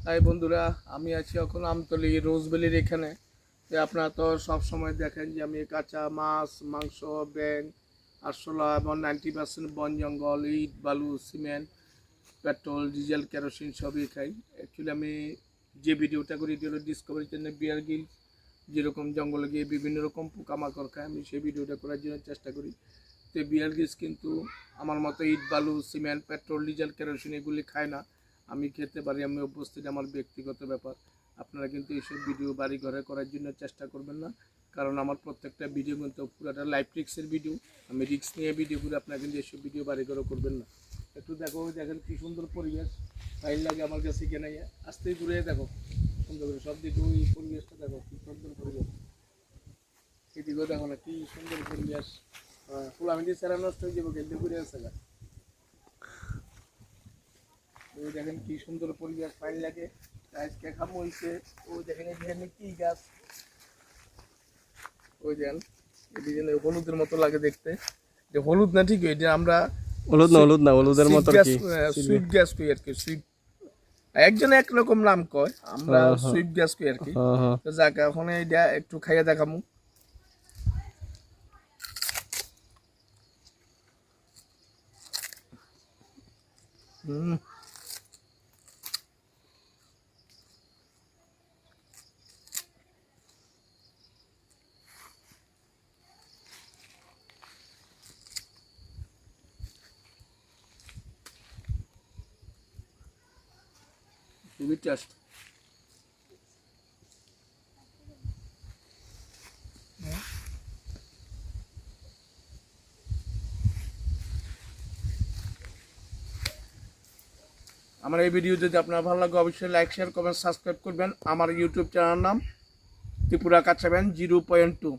High বন্ধুরা, আমি আছি এখন আমতলী রোজভ্যালির এখানে। তো আপনারা তো সব সময় দেখেন যে আমি কাঁচা মাছ, মাংস, ব্যাং, আরশোলা এবং 90% বন জঙ্গল, ইট, বালু, সিমেন্ট, পেট্রোল, ডিজেল, কেরোসিন সবই খাই। অ্যাকচুয়ালি আমি যে ভিডিওটা করি এটি হলো ডিসকভারি চ্যানেল বিয়ার গ্রিলস, যেরকম জঙ্গলে গিয়ে বিভিন্ন রকম পোকামাকড় খায়, আমি সেই ভিডিওটা করার জন্য চেষ্টা করি। তো বিয়ার গ্রিলস কিন্তু আমার মতো ইট, বালু, সিমেন্ট, পেট্রোল, ডিজেল, কেরোসিন এগুলি খায় না। আমি খেতে পারি, আমি অভ্যস্ত, এটা আমার ব্যক্তিগত ব্যাপার। আপনারা কিন্তু এইসব ভিডিও বাড়ি ঘরে করার জন্য চেষ্টা করবেন না, কারণ আমার প্রত্যেকটা ভিডিও কিন্তু পুরোটা লাইফ রিক্সের ভিডিও। আমি রিক্স নিয়ে ভিডিও করে আপনারা কিন্তু এইসব ভিডিও বাড়ি ঘরে করবেন না। একটু দেখো, দেখেন কী সুন্দর পরিবেশ, ফাইল লাগে আমার কাছে কেনে। আসতেই ঘুরে দেখো সুন্দর করে সব দিকে, ওই পরিবেশটা দেখো কী সুন্দর পরিবেশ, এদিকেও দেখো না কী সুন্দর পরিবেশ। ফুল আমি দিয়ে সেরা নষ্ট হয়ে যাবো, গেলে ঘুরে আসে না। ওই দেখেন কি সুন্দর পরিবেশ, ফাইন লাগে। আজকে খামো হয়েছে। ওই দেখেন এখানে কি গাছ, ওই দেখেন এদিকে হলুদের মতো লাগে দেখতে। যে হলুদ না, ঠিক এটা আমরা হলুদ না হলুদের মতো কি সুইট গ্যাস কই আর কি। সুইট একজন একরকম নাম কয়, আমরা সুইট গ্যাস কই আর কি। তো যাক, এখন এইটা একটু খাইয়ে দেখামু। খুবই টেস্ট। আমার এই ভিডিও যদি আপনার ভালো লাগে অবশ্যই লাইক, শেয়ার, কমেন্ট, সাবস্ক্রাইব করবেন। আমার ইউটিউব চ্যানেল নাম ত্রিপুরা কাঁচা ব্যান 0.2।